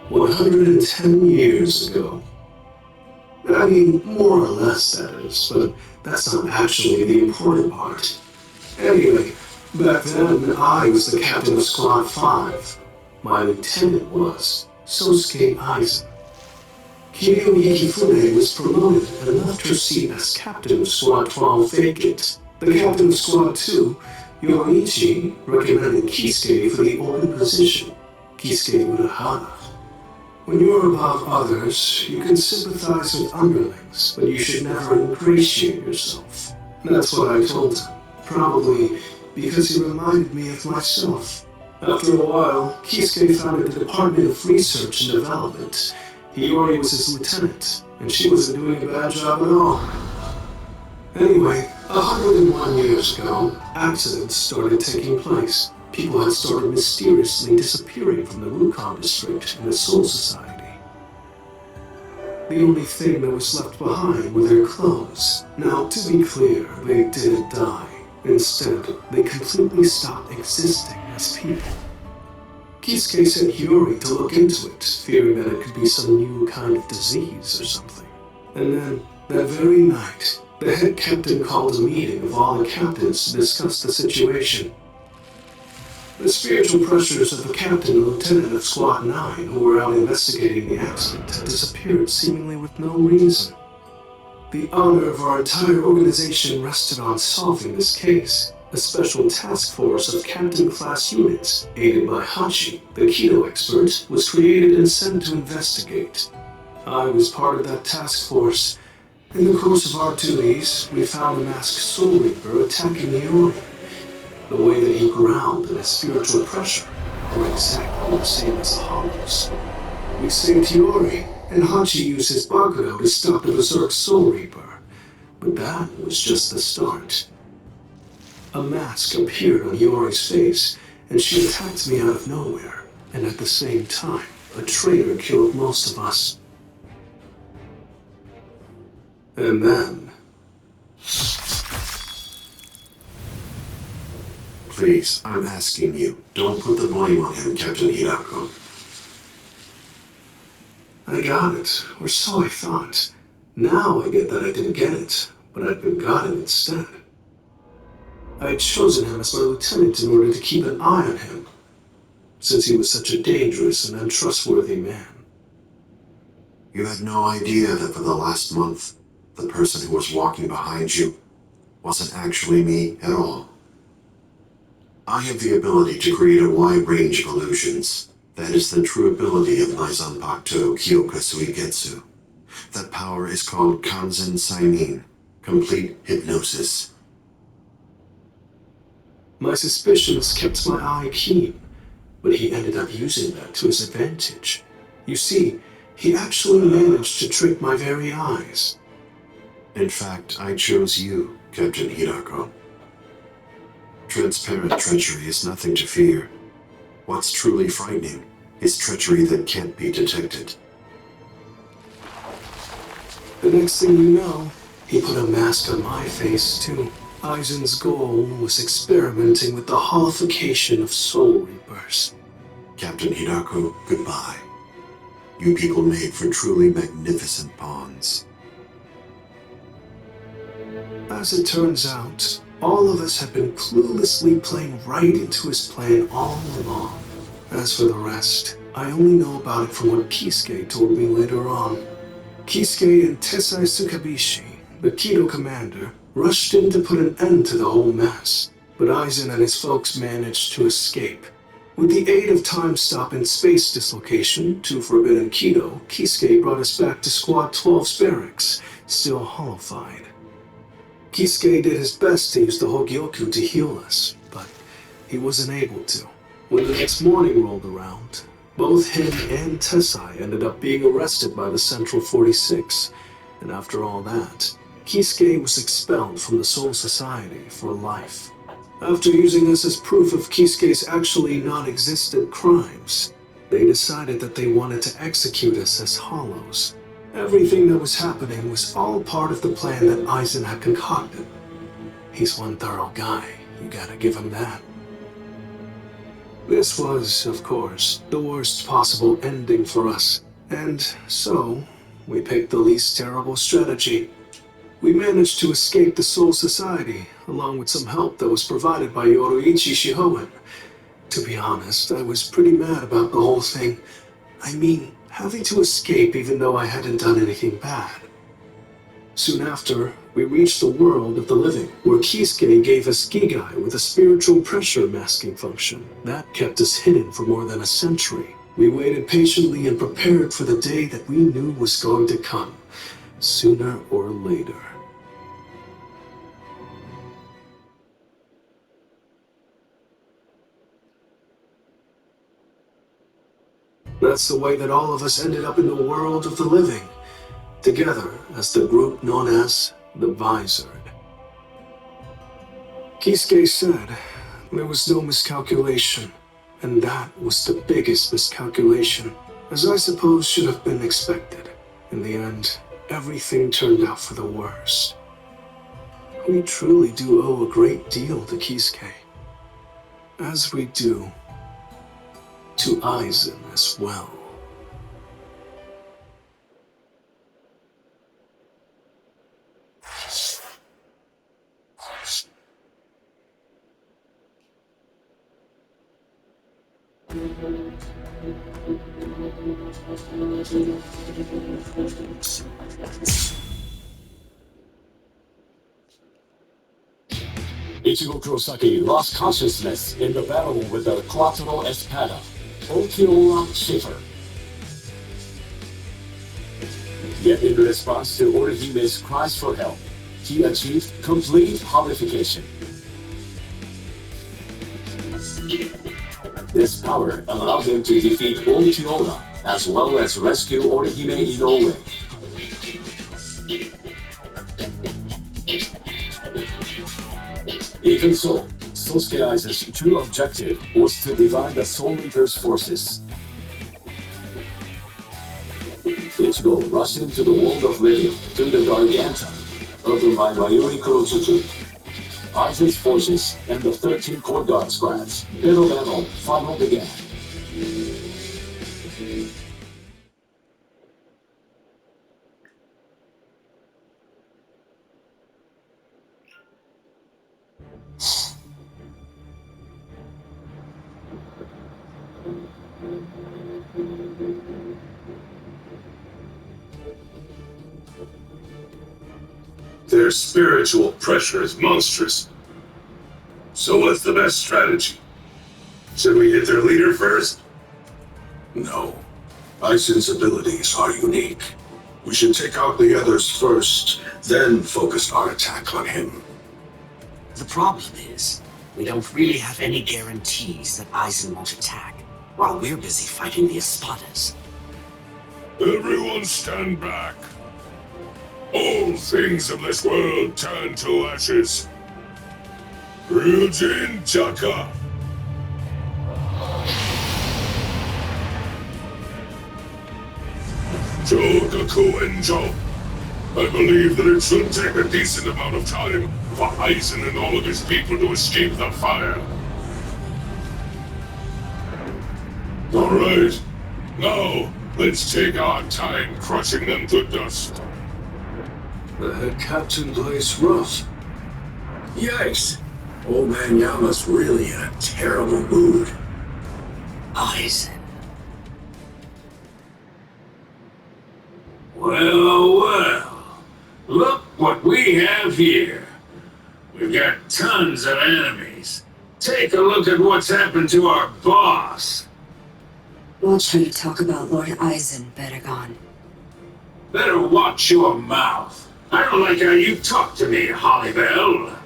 "110 years ago. I mean, more or less, that is, but that's not actually the important part. Anyway, back then, I was the captain of Squad 5. My lieutenant was Sosuke Aizen. Kiyomi Hifune was promoted and left her seat as captain of Squad 12 vacant. The captain of Squad 2, Yoichi, recommended Kisuke for the open position. Kisuke Urahara. When you're above others, you can sympathize with underlings, but you should never ingratiate yourself. That's what I told him, probably because he reminded me of myself. After a while, Kisuke founded the Department of Research and Development. Hiyori was his lieutenant, and she wasn't doing a bad job at all. Anyway, 101 years ago, accidents started taking place. People had started mysteriously disappearing from the Rukon district in the Soul Society. The only thing that was left behind were their clothes. Now, to be clear, they didn't die. Instead, they completely stopped existing as people. Kisuke sent Hiyori to look into it, fearing that it could be some new kind of disease or something. And then, that very night, the head captain called a meeting of all the captains to discuss the situation. The spiritual pressures of the captain and lieutenant of Squad 9 who were out investigating the accident had disappeared seemingly with no reason. The honor of our entire organization rested on solving this case. A special task force of captain-class units, aided by Hachi, the Keto expert, was created and sent to investigate. I was part of that task force. In the course of our duties, we found the masked Soul Reaper attacking Hiyori. The way that he growled and his spiritual pressure were exactly the same as the Hollows. We saved Hiyori, and Hachi used his Bakugo to stop the Berserk Soul Reaper. But that was just the start. A mask appeared on Hiyori's face, and she attacked me out of nowhere, and at the same time, a traitor killed most of us. And then... Please, I'm asking you, don't put the blame on him, Captain Hirako. I got it, or so I thought. Now I get that I didn't get it, but I'd been gotten instead. I had chosen him as my lieutenant in order to keep an eye on him, since he was such a dangerous and untrustworthy man. You had no idea that for the last month, the person who was walking behind you wasn't actually me at all. I have the ability to create a wide range of illusions. That is the true ability of my Zanpakuto Kyoka Suigetsu. That power is called Kanzen Sainin, complete hypnosis. My suspicions kept my eye keen, but he ended up using that to his advantage. You see, he actually managed to trick my very eyes. In fact, I chose you, Captain Hirako. Transparent treachery is nothing to fear. What's truly frightening is treachery that can't be detected. The next thing you know, he put a mask on my face too. Aizen's goal was experimenting with the holification of Soul Reapers. Captain Hirako, goodbye. You people made for truly magnificent pawns. As it turns out, all of us had been cluelessly playing right into his plan all along. As for the rest, I only know about it from what Kisuke told me later on. Kisuke and Tessai Tsukabishi, the Kido commander, rushed in to put an end to the whole mess, but Aizen and his folks managed to escape. With the aid of time-stop and space dislocation to Forbidden Kido, Kisuke brought us back to Squad 12's barracks, still hollowified. Kisuke did his best to use the Hogyoku to heal us, but he wasn't able to. When the next morning rolled around, both him and Tessai ended up being arrested by the Central 46, and after all that, Kisuke was expelled from the Soul Society for life. After using us as proof of Kisuke's actually non-existent crimes, they decided that they wanted to execute us as Hollows. Everything that was happening was all part of the plan that Aizen had concocted. He's one thorough guy, You gotta give him that. This was, of course, the worst possible ending for us, and so we picked the least terrible strategy. We managed to escape the Soul Society, along with some help that was provided by Yoruichi Shihoen. To be honest, I was pretty mad about the whole thing. I mean, having to escape even though I hadn't done anything bad. Soon after, we reached the world of the living, where Kisuke gave us Gigai with a spiritual pressure masking function. That kept us hidden for more than a century. We waited patiently and prepared for the day that we knew was going to come, sooner or later. That's the way that all of us ended up in the world of the living, together as the group known as the Visored. Kisuke said there was no miscalculation, and that was the biggest miscalculation, as I suppose should have been expected. In the end, everything turned out for the worst. We truly do owe a great deal to Kisuke, as we do to Aizen as well. Ichigo Kurosaki lost consciousness in the battle with the Quattro Espada, Okiola Schiffer. Yet in response to Orihime's cries for help, he achieved complete horrification. This power allowed him to defeat Okiola, as well as rescue Orihime Inoue. Even so, Sosuke Aizen's true objective was to divide the Soul Reaper's forces. Ichigo rushed into the world of living through the Garganta, ordered by Mayuri Kurochuku. Aizen's forces and the 13 Court Guard squads. Battle final began. Their spiritual pressure is monstrous. So what's the best strategy? Should we hit their leader first? No. Aizen's abilities are unique. We should take out the others first, then focus our attack on him. The problem is, we don't really have any guarantees that Aizen won't attack, while we're busy fighting the Espadas. Everyone stand back. All things of this world turn to ashes. Ryujin Jaka. Jogaku Enjo. I believe that it should take a decent amount of time for Aizen and all of his people to escape the fire. Alright, now let's take our time crushing them to dust. The head captain plays rough. Yikes! Old man Yama's really in a terrible mood. Aizen. Well, well. Look what we have here. We've got tons of enemies. Take a look at what's happened to our boss. Watch how you talk about Lord Aizen, Bedagon. Better watch your mouth. I don't like how you talk to me, Hollybell.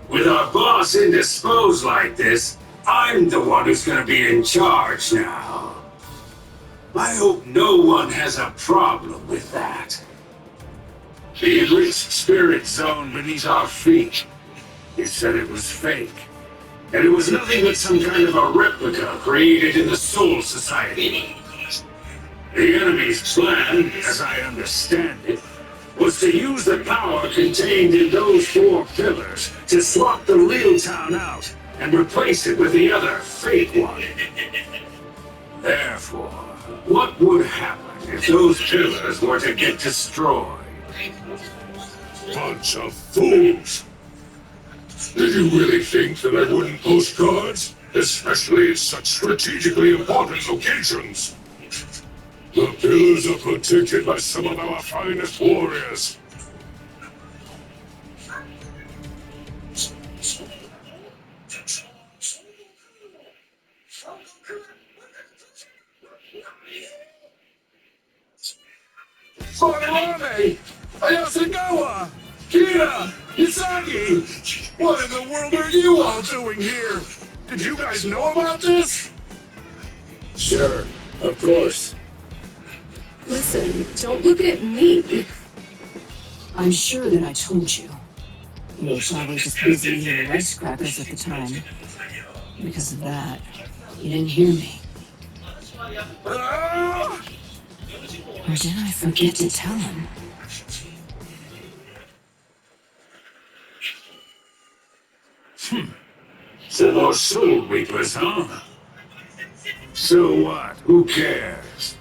With our boss indisposed like this, I'm the one who's gonna be in charge now. I hope no one has a problem with that. The enriched spirit zone beneath our feet. You said it was fake. And it was nothing but some kind of a replica created in the Soul Society. The enemy's plan, as I understand it, was to use the power contained in those 4 pillars to swap the real town out and replace it with the other fake one. Therefore, what would happen if those pillars were to get destroyed? Bunch of fools! Did you really think that I wouldn't post cards? Especially at such strategically important locations? The pillars are protected by some of our finest warriors. Farame! Ayasagawa! Kira! Isagi! What in the world are you all doing here? Did you guys know about this? Sure, of course. Listen, don't look at me. I'm sure that I told you. Which I was just busy eating rice crackers at the time. Because of that, you didn't hear me. Ah! Or did I forget to tell him? So those soul reapers, huh? So what? Who cares?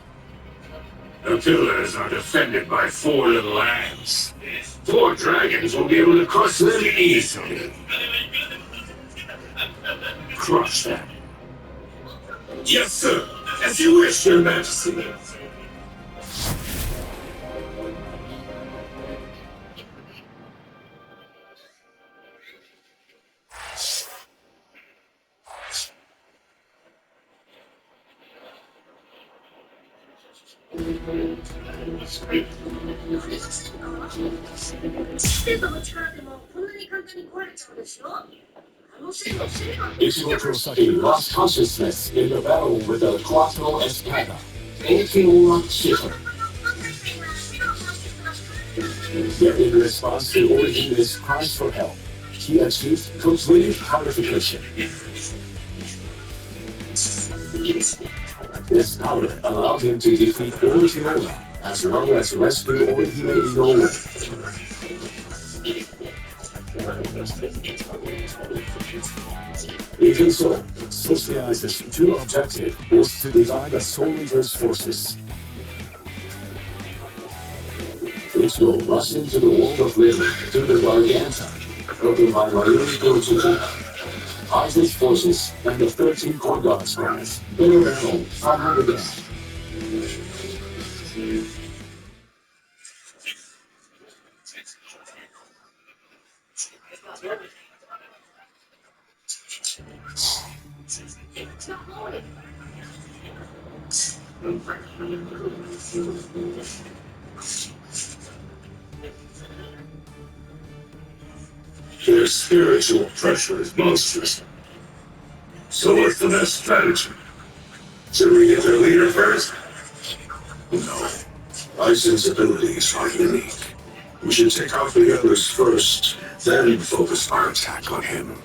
The pillars are defended by 4 little ants. 4 dragons will be able to crush them easily. Crush them. Yes, sir. As you wish, Your Majesty. Ichimoto Saki lost consciousness in the battle with the Quattro Espada. Okiura Shiver. Yet in response to Orihime's cries for help, he achieved complete purification. This power allowed him to defeat Orihime as well as rescue Orihime Inoue. Even so, Socialize's true objective was to divide the Soul Reaper's forces. Which will rush into the world of living to the Garganta, broken by Mayuri Gochuji. Aizen's forces and the 13 Core God squads, better battle 500 again. Their spiritual pressure is monstrous. So what's the best strategy? Should we get their leader first? No. Aizen's abilities are unique. We should take out the others first, then focus our attack on him.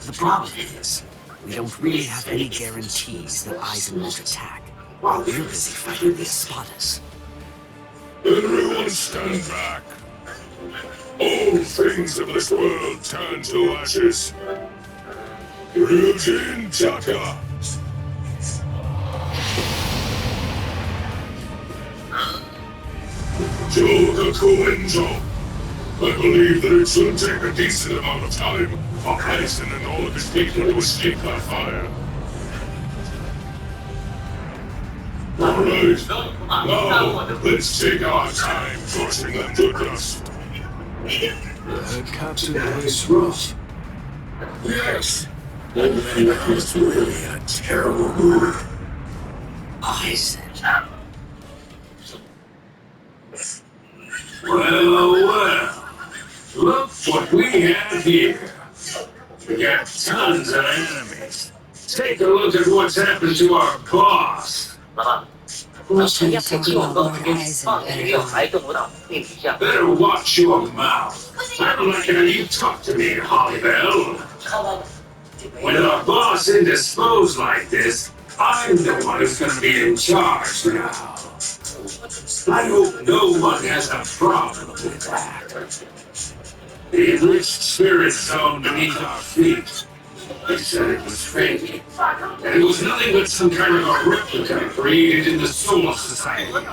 The problem is, we don't really have any guarantees that Aizen won't attack, while we're busy fighting the Espadas. Everyone stand back. All things of this world turn to ashes. Ryujin Taka. Jogaku. I believe that it should take a decent amount of time for Aizen and all of his people to escape that fire. Alright, now let's take our time forcing them to dust. Captain, that's rough. Yes, that man was really a terrible mood. Aizen. Well. Look what we have here. We got tons of enemies. Take a look at what's happened to our boss. We'll try to talk about Lord Aizen better. Better watch your mouth. I don't like how you talk to me, Hollybell. With our boss indisposed like this, I'm the one who's gonna be in charge now. I hope no one has a problem with that. The enriched spirit zone beneath our feet. They said it was fake. And it was nothing but some kind of a replica created in the Soul Society.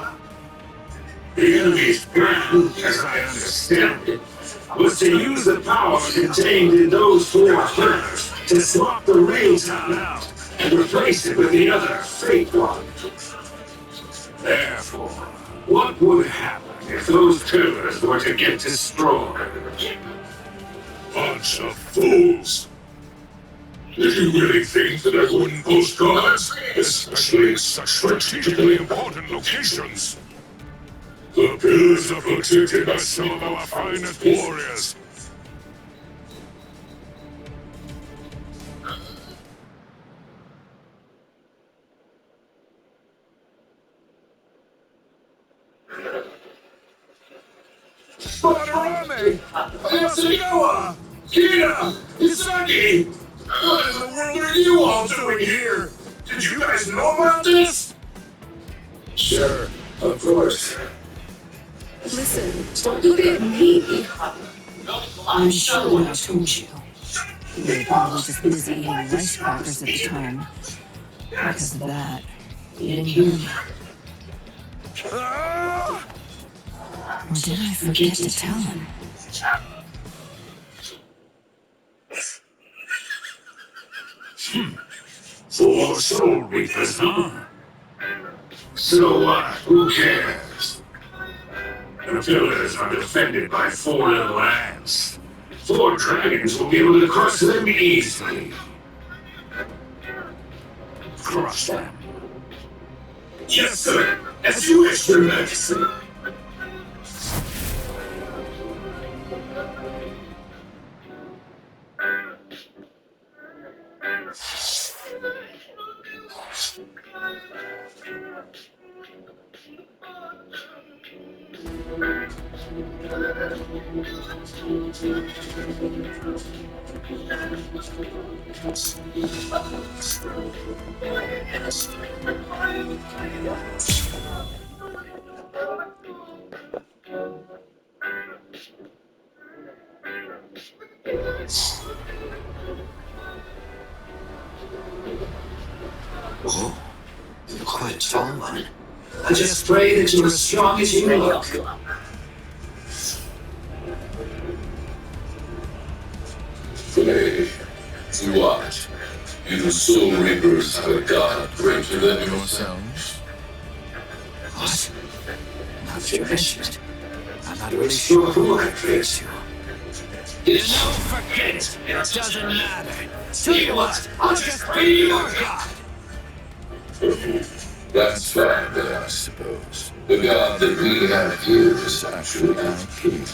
The enemy's plan, as I understand it, was to use the power contained in those four pillars to swap the real town out and replace it with the other fake one. Therefore, what would happen if those pillars were to get destroyed? Bunch of fools. Did you really think that I wouldn't post cards, especially in such strategically important locations? The pillars are protected by some of our finest warriors. Spotarame! Yasugawa! Kina! Isagi! What in the world are you all doing here? Did you guys know about this? Sure, of course. Listen, don't look at me. I'm sure when I told you. You were probably just busy eating rice crackers at the time. Because of that, you didn't hear me. Or did I forget to tell him? Four soul reapers, huh? So what? Who cares? The pillars are defended by four little ants. Four dragons will be able to crush them easily. Crush them. Yes, sir. As you wish, Your Majesty. Oh, you're quite a tall one. I just pray that you're as strong as you look. Play. What? You soul reapers have a god greater than yourselves? What? Now that you mention it, I'm not really sure who I praise you. You know, forget it. It doesn't matter. Tell you what, I'll just be your god. That's fine then, I suppose. The god that we have here is actually our king.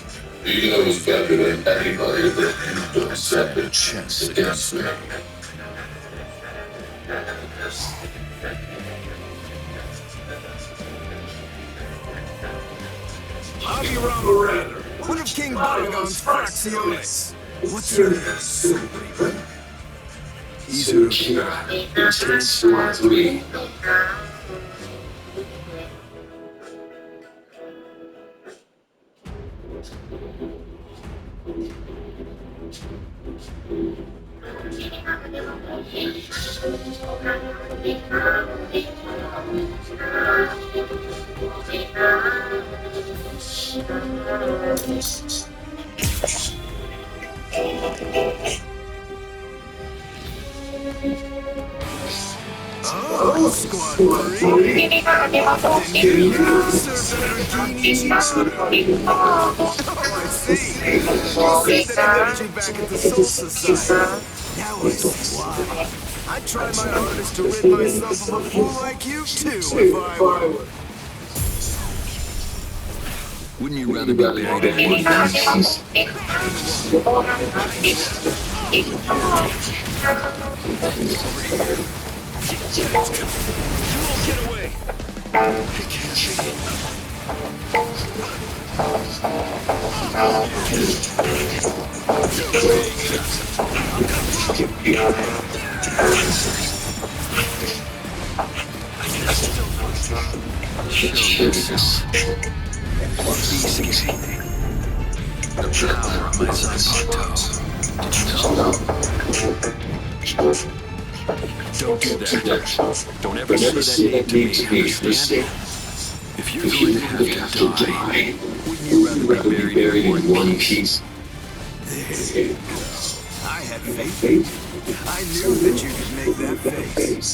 He knows better than anybody that you don't stand a chance against me. Abiram, one of King Baragon's fracciones. What's your name, Soul Reaper? Izukira, Lieutenant Squad 3. Oh, Squad 3. Can you Sir I see. You said that he wanted you back at the Soul Society. Now I see why. I'd try my hardest to rid myself of a fool like you too, if I were. Wouldn't you rather be buried in one piece? Get away! Show yourself. Beast. The power of my Zanpakuto. Did you know? Don't do that. Don't ever say that name to me, understand? If you're going to have to die, wouldn't you rather be buried in one piece? There you go. I had faith. I knew that you could make that face.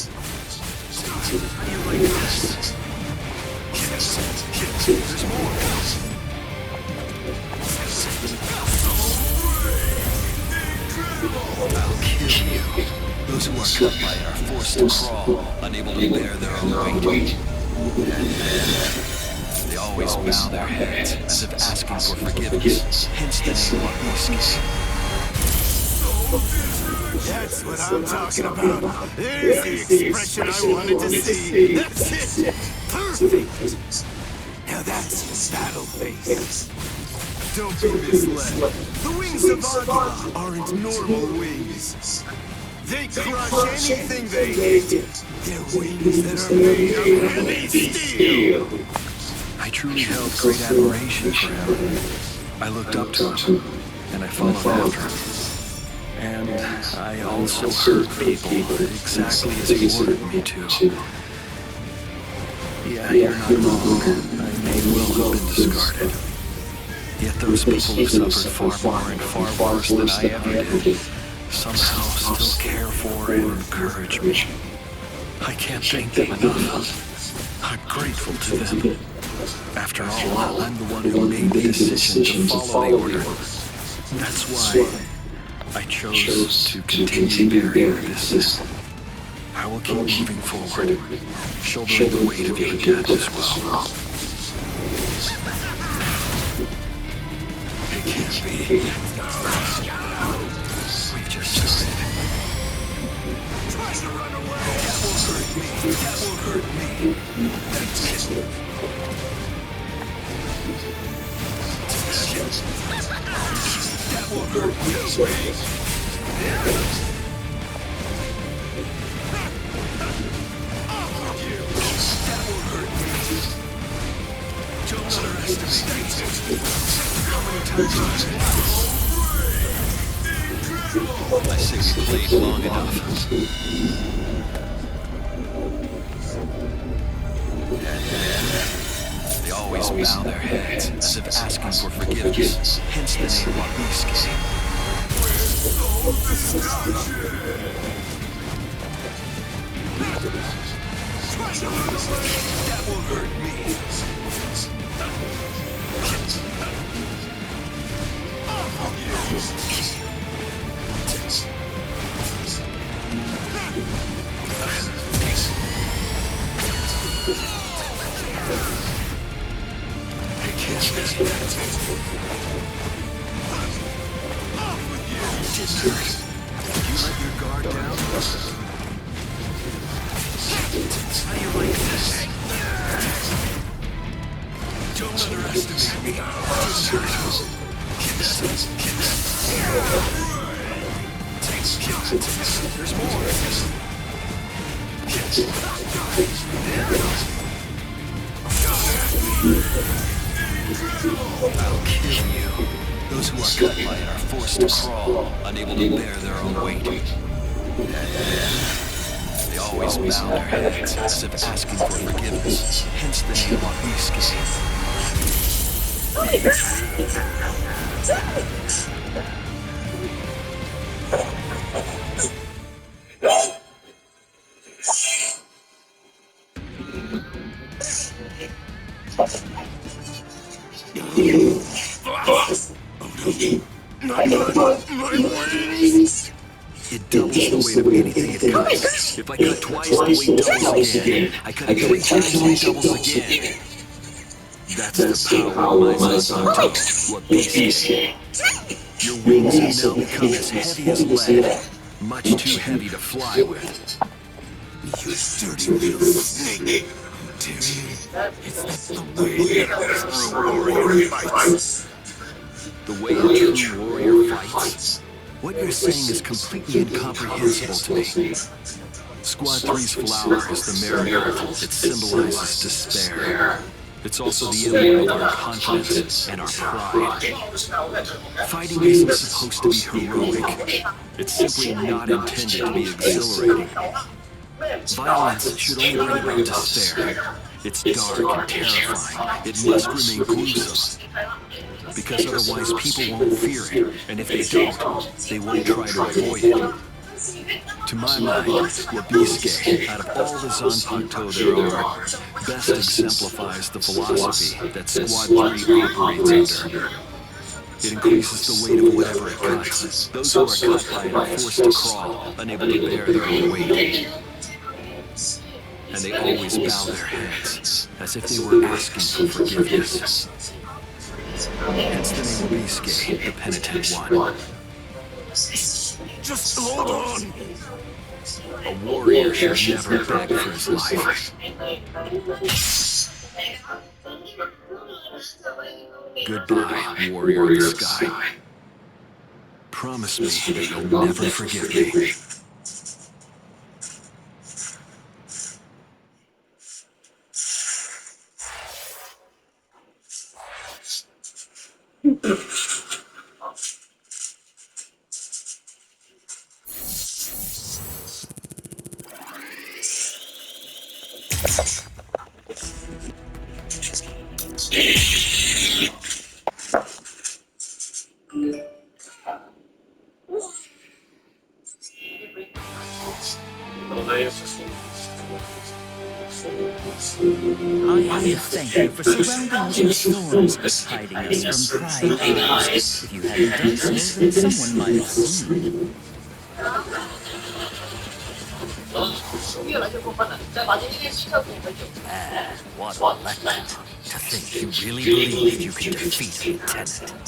How do you like this? There's more. I'll kill you. Those who are cut by it are forced to crawl, unable to bear their own weight. They always bow their heads, as if asking for forgiveness, hence the name BLEACH. That's what I'm talking about. There's the expression I wanted to see. That's it. Perfect. Now that's battle face. Don't be misled. The wings of Agua aren't normal wings. They crush anything they hit. They're wings that are made of heavy steel. I truly held great admiration for him. I looked up to him, and I followed after him. And I also hurt people exactly as he ordered me to. Yeah, you're not wrong. I may well have been discarded. Yet those people who suffered far more and far worse than I ever did somehow still care for and encourage me. I can't thank them enough. I'm grateful to them. After all, I'm the one who made the decision to follow the order. That's why I chose to continue bearing this. I will keep moving forward, shouldering the weight of your death as well. It can't be. We've just started. Try to run away. That won't hurt me. That won't hurt me. That's it. That won't hurt me. That won't hurt me. Don't underestimate me. How many times I say we played long enough. They always bow their heads, as if asking for forgiveness, hence the name BLEACH. That won't hurt me. Just hurt. You let your guard down? How do you like this? Don't underestimate me. Just hurt. There's more. I'll kill you. Those who are cut by it are forced to crawl, unable to bear their own weight. They always bow their heads, as if asking for forgiveness, hence the name BLEACH. It doubles the weight of anything it cuts. If I cut twice, the weight doubles again. I cut it 3 times, the weight doubles again. That's the power of my Zanpakuto, what BLEACH. Your wings have now become as heavy as lead, much too heavy to fly with. You dirty little snake. It's the way a true warrior fights. The way a true warrior fights? What you're saying is completely incomprehensible to me. Squad 3's flower is the Mary Earth. It symbolizes despair. It's also the emblem of our confidence and our pride. Fighting isn't supposed to be heroic. It's simply not intended to be exhilarating. Violence should only bring about despair. It's dark and terrifying. It must remain gruesome. Because otherwise people won't fear it. And if they don't, they won't try to avoid it. To my mind, Wabisuke, out of all the Zanpakuto there are, best exemplifies the philosophy that Squad 3 operates under. It increases the weight of whatever it cuts. Those who are cut by it are forced to crawl, unable to bear their own weight. And they always bow their heads, as if they were asking for forgiveness. Hence the name Wabisuke, the penitent one. Just hold on. A warrior should never beg for his life. Goodbye, warrior of the sky. Promise me that you'll never forgive me. I thank you for surrounding us with thorns, hiding us from prying eyes. If you hadn't done so, then someone might have seen. What a letdown. To think you really believed you could defeat a lieutenant.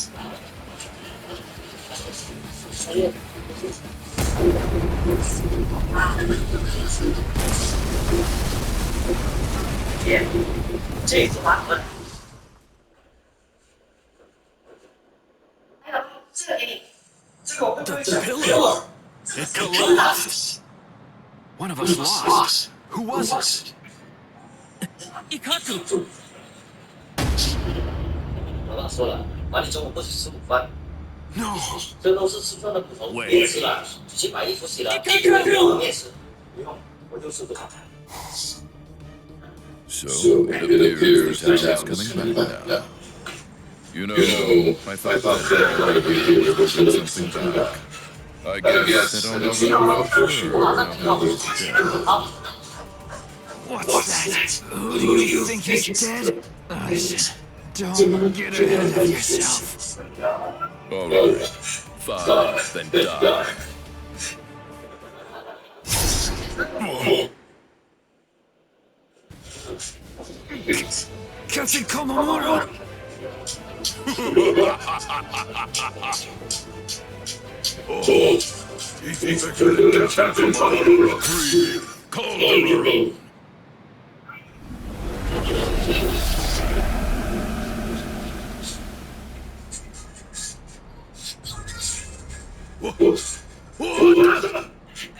The pillar! It collapsed! One of us lost. Who was it? Ikatu! No! Wait. So, it appears time is coming back now. You know, I thought that I would be able to send something back. I guess that I'll never What's that? Who do you think is dead? Listen, don't get ahead of yourself. Alright, fine, then die. Captain Komamura! He thinks I could have Captain Komamura free. Call on her own.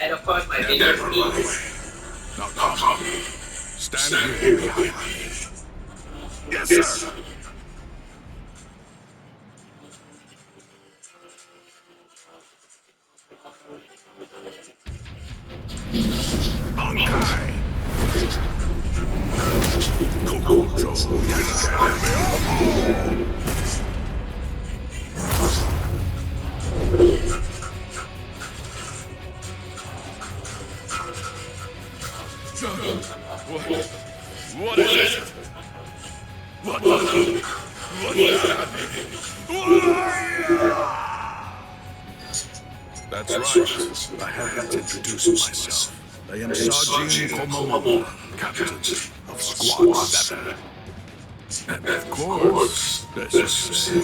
And of course, my fingers Now come. Stand here behind me. Yes, sir. Bankai! What is it? What is happening? That's right. I have to introduce myself. I am Sergeant Komamura, Captain of Squad 7. And of course, let's just say,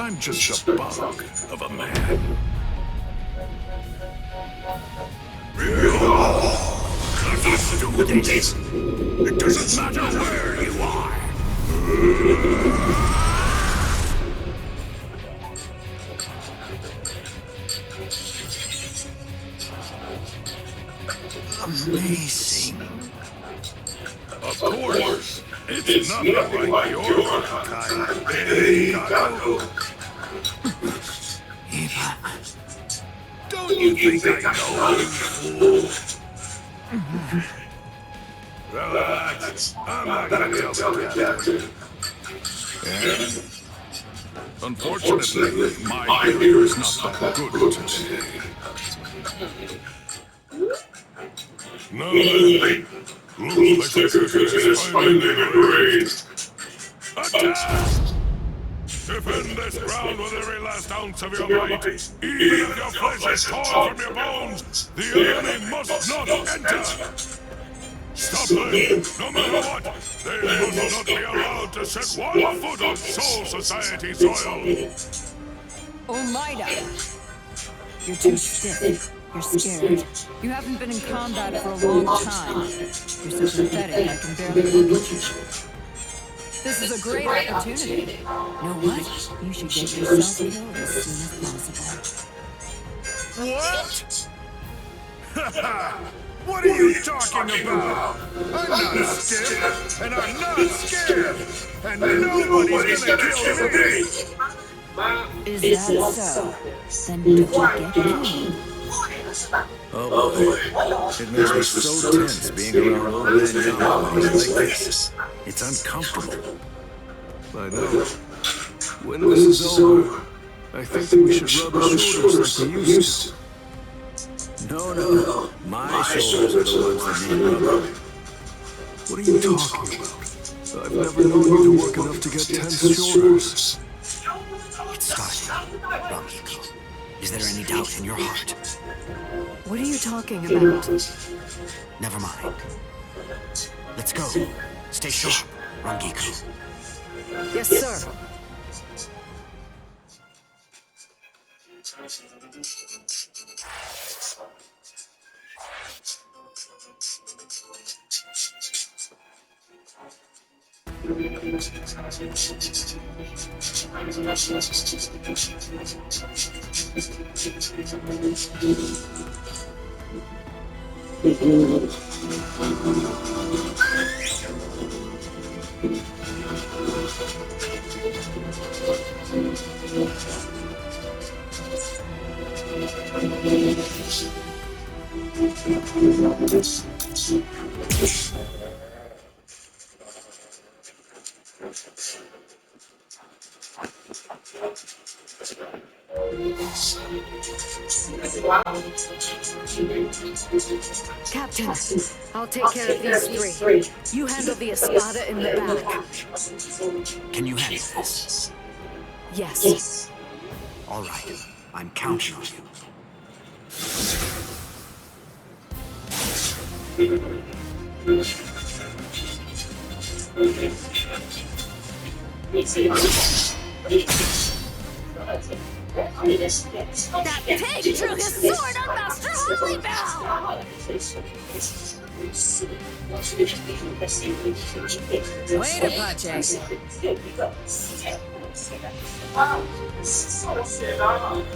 I'm just a bug of a man. Students, it doesn't matter where you are. Amazing. Of course. It's nothing like your kind. Hey, Gato. Eva, Don't you think I know, you fool? Relax. I'm not gonna tell the captain. Yeah? Unfortunately, my ear is not that good today. Now then, looks like the curtain is finally raised. Attack! Defend this ground with every last ounce of your might. Even if your flesh is torn from your bones, the enemy must not enter. Stop them, no matter what. They must not be allowed to set one foot on Soul Society soil. Omaida! You're too stiff. You're scared. You haven't been in combat for a long time. You're so pathetic I can barely look at you. This is a great opportunity. Know what? You should get yourself killed as soon as possible. What? What are you talking about? I'm not stiff, and I'm not scared, and nobody's gonna kill me! Is that so? Then don't get killed. oh boy. It makes me so tense being around old man Yama like this. It's uncomfortable. I know. When this is over, I think that we should rub our shoulders like we used to. No. My shoulders are the ones that need rubbing. What are you talking about? I've never known you to work enough to get tense shoulders. It's starting. Rangiko, is there any doubt in your heart? What are you talking about? Never mind. Let's go. Stay sharp, Rangiko. Yes, sir. Captain, I'll take care of these three. You handle the espada in the back. Can you handle this? Yes. All right. I'm counting on you. That pig drew his sword on Master Hollybell! Wait, Apache.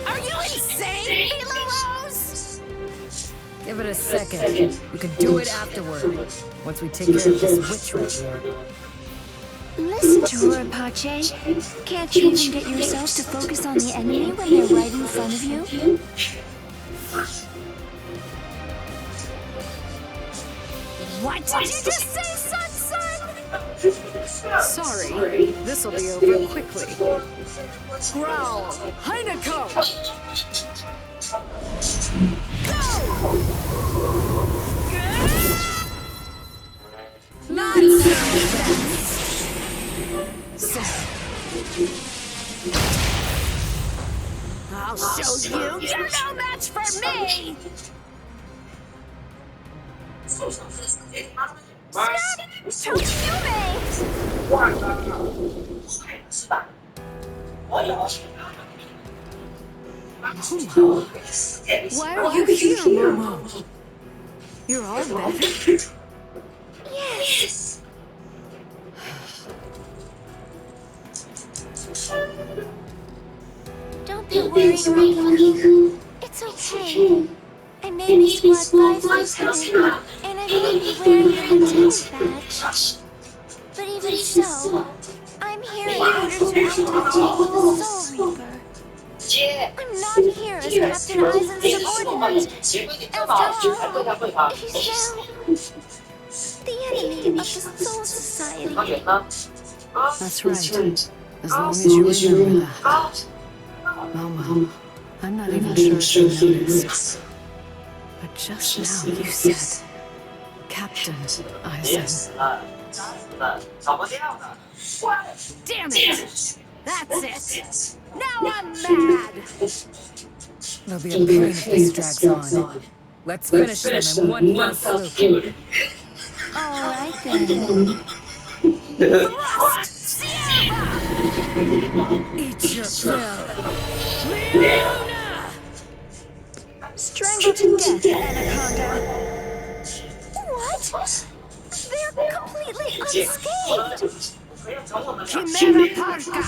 Are you insane, Mila Rose? Give it a second. We can do it afterward, once we take care of this witch right here. Listen to her, Apache. Can't you even get yourself to focus on the enemy when they're right in front of you? What did you just say, son? Sorry, this'll be over quickly. Growl, Heineko! Go! Not so fast. I'll show you! You're no match for me! Why are you here, Momo? You're all better? Yes. Don't be worried, Rangiko. It's okay. I made enemy squad 5's lieutenant, and I believe you're wearing your lieutenant badge. But even so, I'm here in order to activate the Soul Reaper. I'm not here as Captain Eisen's subordinate. After all, he's now the enemy of the Soul Society. That's right. As long as you remember that. Well, I'm not even sure if you noticed. But just now you said, Captain Eisen. Damn it! That's it! Now I'm mad! There'll be a pain if this drags on. Let's finish them in one fell swoop. Alright then. Thrust! Sierra! Eat your fill. Leona! Strangled to death, Anaconda. What? They're completely unscathed. Chimera Parka!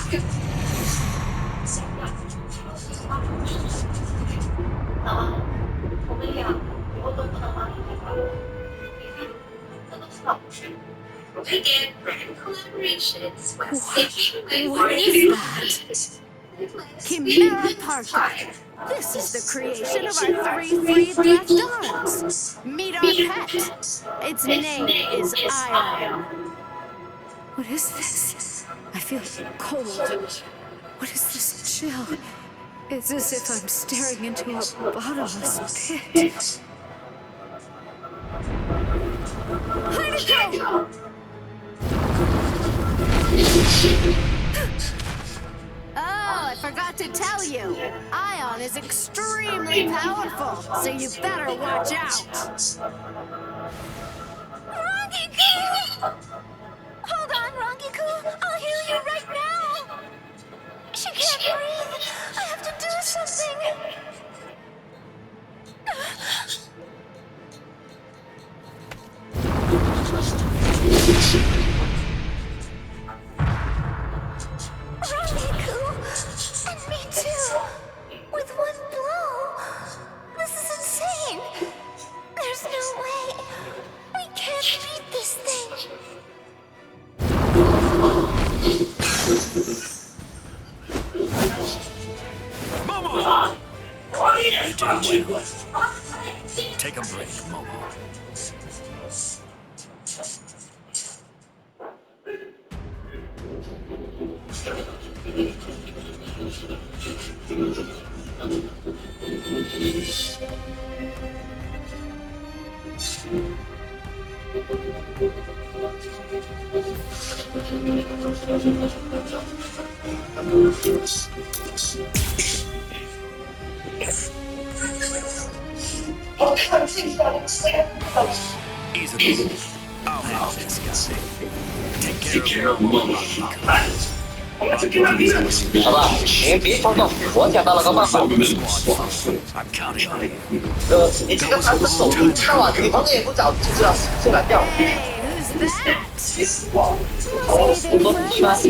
Again, brand collaborations. What is that? Chimera Parka! This is the creation of our 3 freed left arms! Meet our pet! Its name is Iron. What is this? I feel cold. What is this chill? It's as if I'm staring into a bottomless pit. Heineken! Oh, I forgot to tell you. Ion is extremely powerful, so you better watch out. Rangiku! Hold on, Rangiku. I'll heal you right now. She can't breathe. I have to do something. Rangiku! And me too! With one blow! This is insane! There's no way! We can't beat this thing! Momo! You did well. Take a break, Momo. Easy. I'll handle this guy. Take care of Momo. 好吧，您别冲动，我想到了个办法。你这个盘子手艺知道啊，女朋友也不找，就知道手懒掉。我都不喜欢。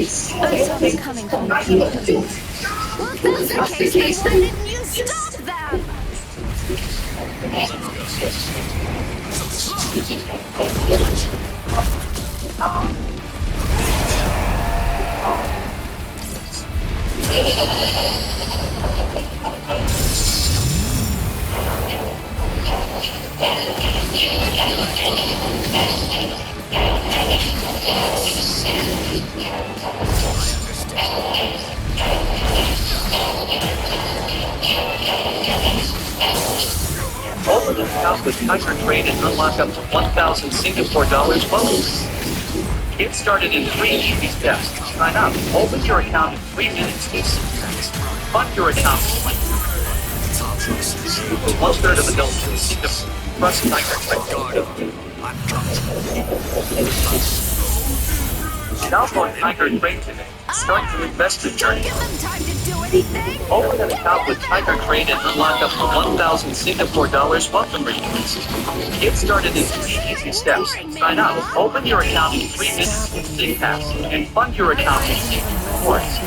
Open an account with Tiger Trade and unlock up to 1,000 Singapore dollars bonus. Get started in 3 easy steps. Sign up. Open your account in 3 minutes. Fund your account. 1/3 of adults in Singapore trust Tiger Trade. Download Tiger Trade today. Start your investment journey. Open an account with Tiger Trade and unlock up to 1,000 Singapore dollars welcome rewards. Get started in 3 easy steps. Sign up. Open your account in 3 minutes with SingPass and fund your account in rewards.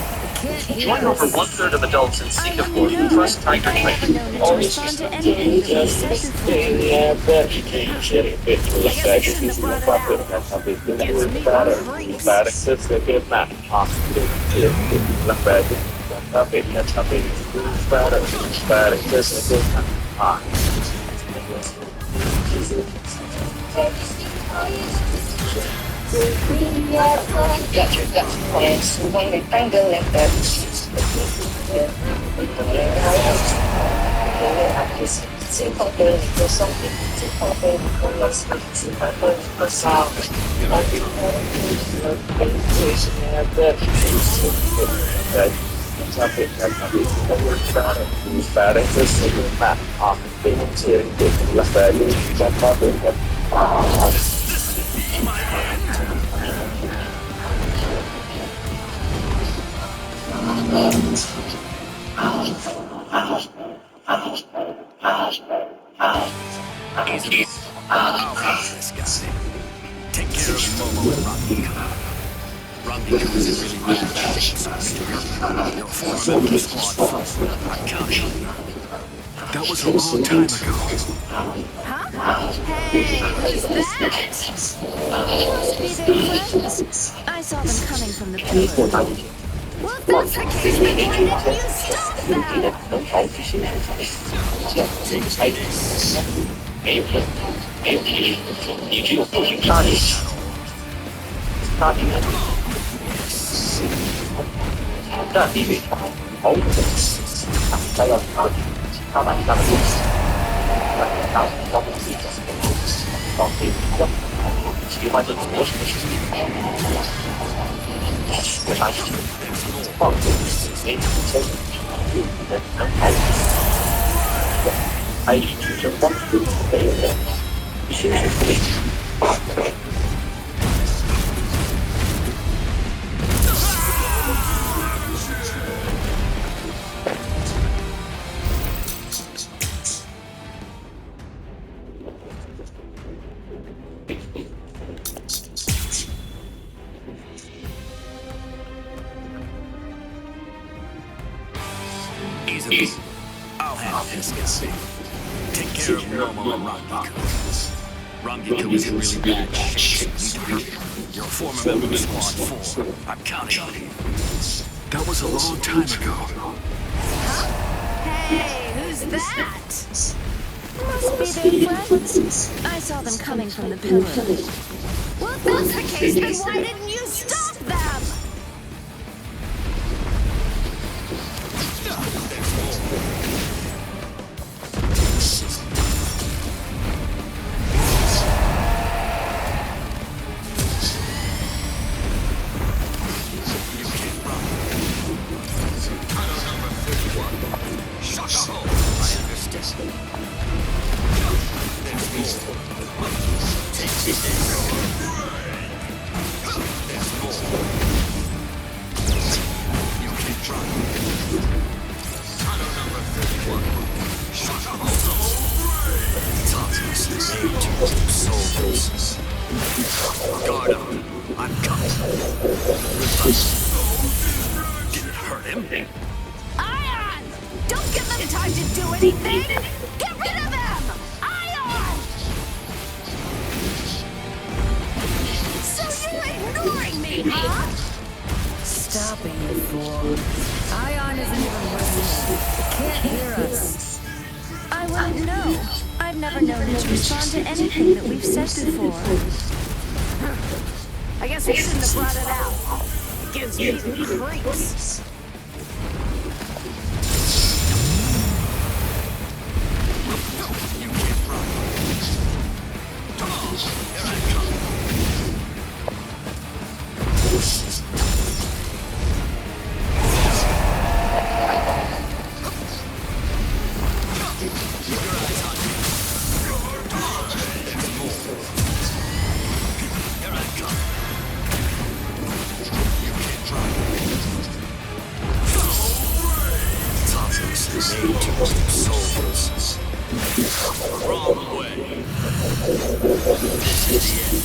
Join over one-third of adults in Singapore who trust tiger training. To respond to anything that we've said before. I guess I shouldn't have brought it out. Gives me Got your guts plans, swing and tangle like that. Simple thing for something, simple thing for something, simple thing for sound. I'll handle this guy. Take care of Momo and Rangiku. Rangiku is in really bad shape, so your former member of Squad 4, I'm counting on you. That was a long time ago. Huh? Hey, who's that? Must be their friends. I saw them coming from the pillar. Well, if that's the case, then why didn't you stop them? Easy. I'll handle this guy. Take care of Momo and Rangiku. Rangiku is in really bad shape. You're a former member of Squad 4. I'm counting on you. That was a long time ago. Hey, who's that? Must be their friends. I saw them coming from the pillar. Well, if that's the case, then why didn't you stop them? Guard up. I'm coming. Did it hurt him? Ion! Don't give them time to do anything! Get rid of them! Ion! So you're ignoring me, huh? Stop it, you fool. Ion isn't even listening. Can't hear us. I wouldn't know. I've never known him to respond to anything that we've said before. I guess I shouldn't have brought it out. It gives me the creeps. You can't run. Come on, here I come. Keep your eyes on me. There's more. Here I come. You can't run. Topics made to keep souls. Wrong way. This is the end.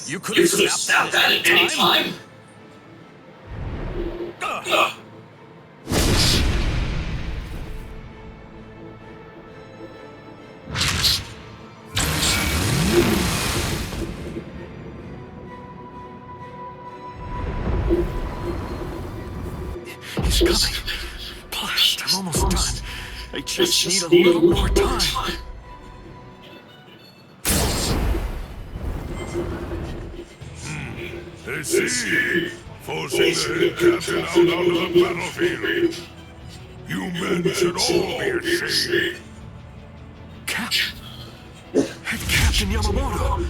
You could have snapped that at any time. He's coming. Blast, I'm almost done. I just need a little more time. Let's see. Forcing the head captain out onto the battlefield. You men should all be ashamed. Captain? Head Captain Yamamoto.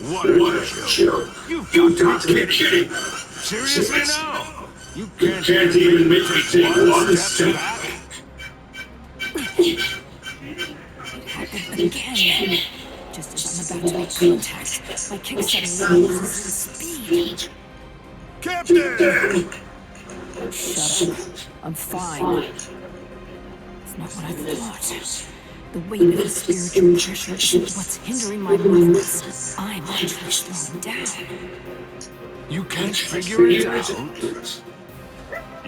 What a joke. You've got to be kidding. Seriously now? You can't even make me take one step back? Again. Just as I'm about to make contact, my kick suddenly loses speed. Captain! Shut up. I'm fine. It's not what I thought. The weight of the spiritual pressure isn't what's hindering my movements. I'm actually slowing down. You can't figure it out?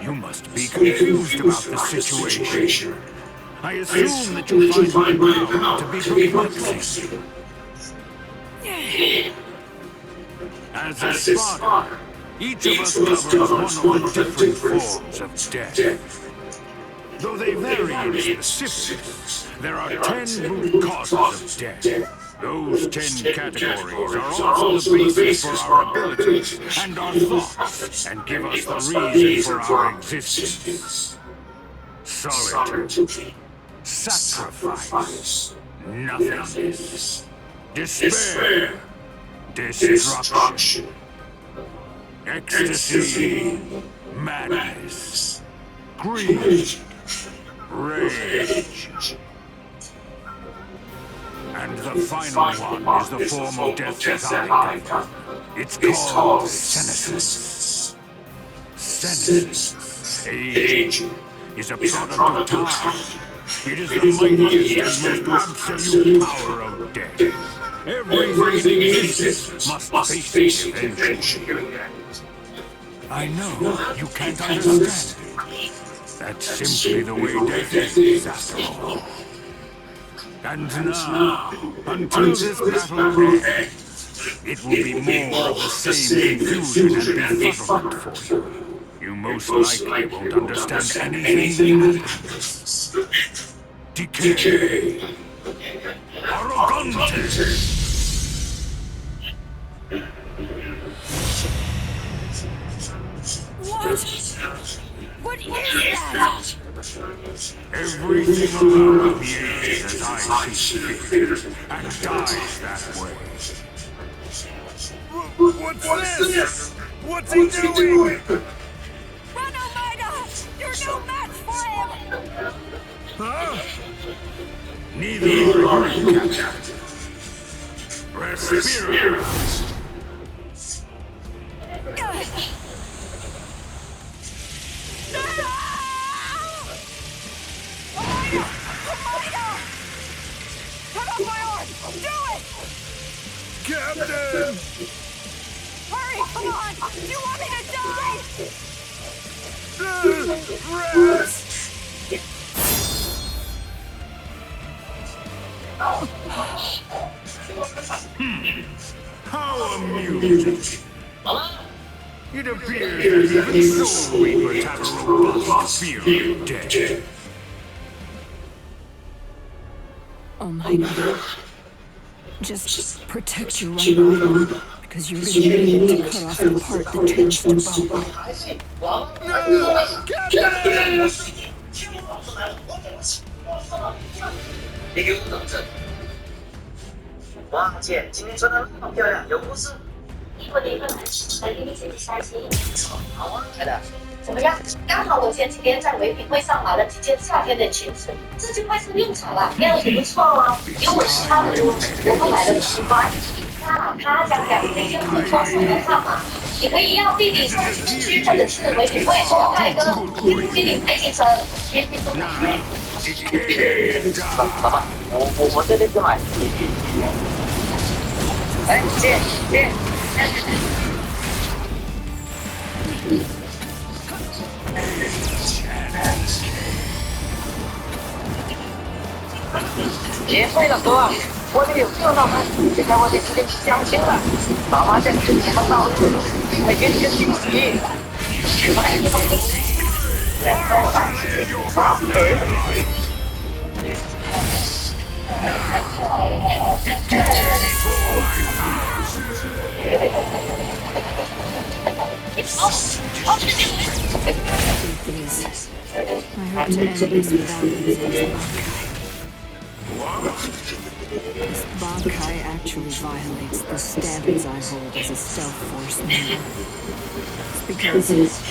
You must be confused about the situation. I assume that you find my power to be perplexing. As a spotter, each of us governs one of the different forms of death. Though they vary in specifics, there are 10 root causes of death. Those 10 categories are also the basis for our abilities and our thoughts, and give us the reason for our existence. Solitude, sacrifice, nothingness, despair, destruction, ecstasy, madness, greed, rage. And the final one is the form of death that I govern. It's called senescence. Senescence, aging, is a product of time. It is the mightiest and most absolute power of death. Everything in existence must face it eventually. I know you can't understand it. That's simply the way death is, after all. And now, until this battle ends, it will be more of the same confusion and befuddlement for you. You most likely won't understand anything that happens. Decay. Arrogante. What is that? Everything around me is as I see fit, and dies that way. What's this? What's he doing? Run, Omega! You're no match for him! Huh? Neither are you, Captain. Respira. Captain! Hurry, come on! Do you want me to die? Rest! How amusing! It appears that even Soul Reapers have a robust fear of death. Oh my God. Just protect your right arm, because you're going to need to cut off the part that turns to bone. No! Captain! 别给我等着！哇，姐，今天穿的那么漂亮，有故事？我的一个来给你解释消息。好啊，来的。怎么样？刚好我前几天在唯品会上买了几件夏天的裙子，这就快上用场了，料子不错哦。有我喜欢的，我都买了7块。他将2件衣服装上来看嘛，你可以要弟弟送去或者是唯品会或泰哥给你配进车，别别送买。爸爸，我这边就买。哎，姐。别废了，哥，我这有热闹吗？现在我得去跟你相亲了，爸妈在吃什么闹事？还给你个惊喜。I hope to end this without losing This Bankai actually violates the standards I hold as a stealth force member. It's because its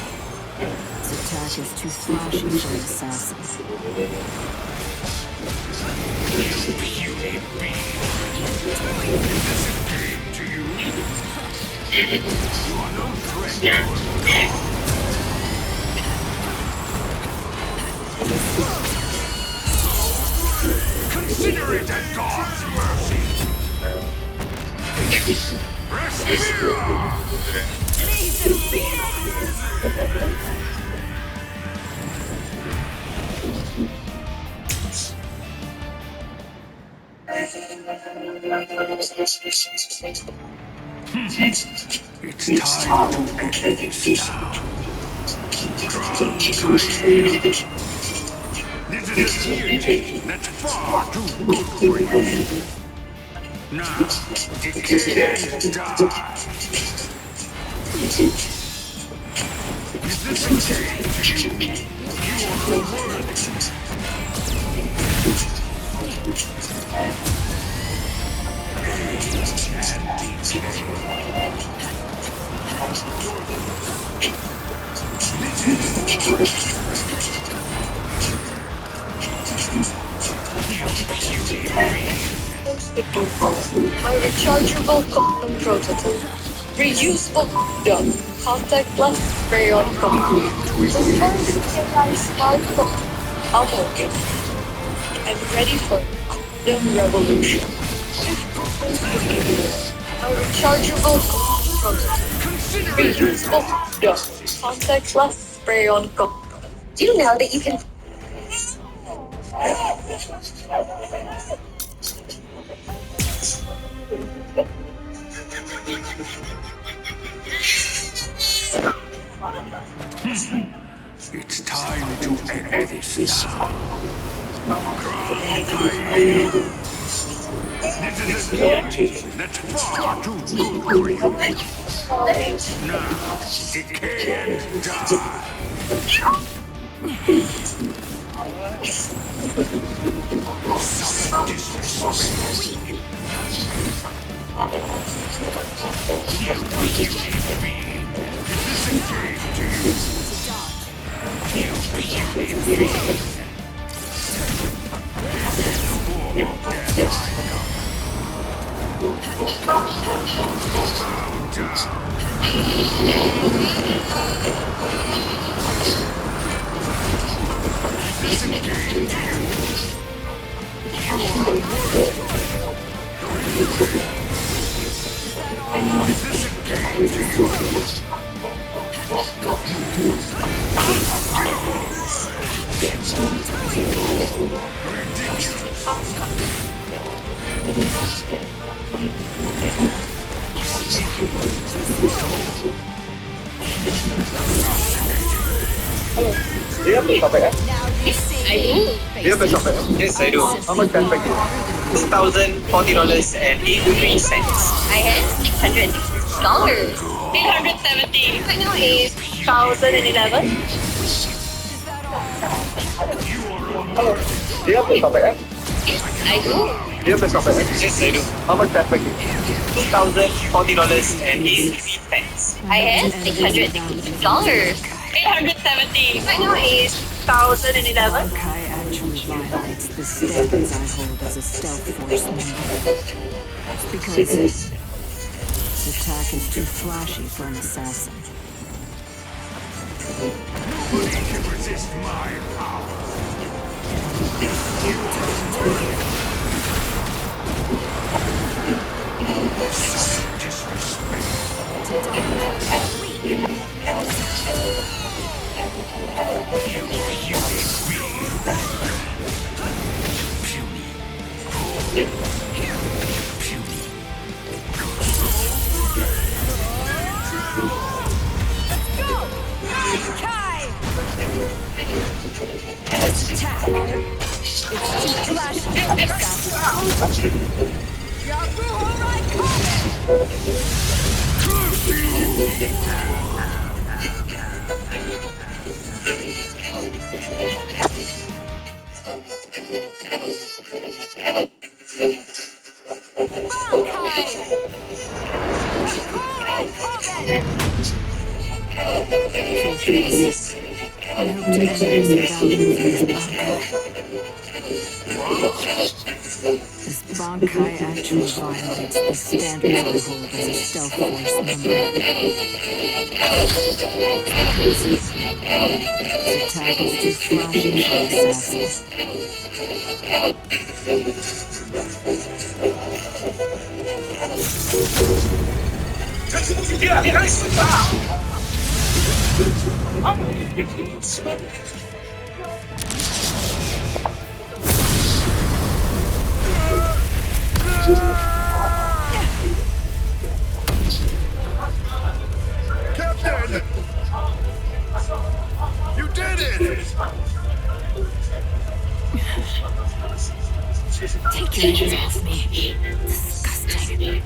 attack is too flashy for an assassin. Consider it a God's mercy. It's time to end this now. This is a deity that's far too good for you. Now, decay and die. Is this a change to you? You are unworthy. My rechargeable condom prototype. Reusable condom. Contactless spray-on condom. The first in-line smartphone. I'm okay. I'm ready for condom revolution. My rechargeable condom prototype. Reusable condom. Contactless spray-on condom. Do you know that you can... It's time to end this now. This is a deity that's far too good for you. Now, decay and die. Some disrespect. Is this a game to you? Do you have the topic? I do. Do you have a topic? Yes, I do. How much can I pay you? $1,040.83. I had $100. $870. I know it's 1,011. Do you have the topic? Yes, I do. You have the software, right? Yes, I do. How much traffic? $2,040 and 80 pence. I have $660. $870. My now is 1,011. Bankai actually violates the standards I hold as a stealth force member. It's because his attack is too flashy for an assassin. Nobody can resist my power. I hope to end this without losing this Bankai. This Bankai actually violates the standards I hold as a stealth force member. His attack is too flashy for an assassin. Captain! You did it! Take your hands off me. Disgusting.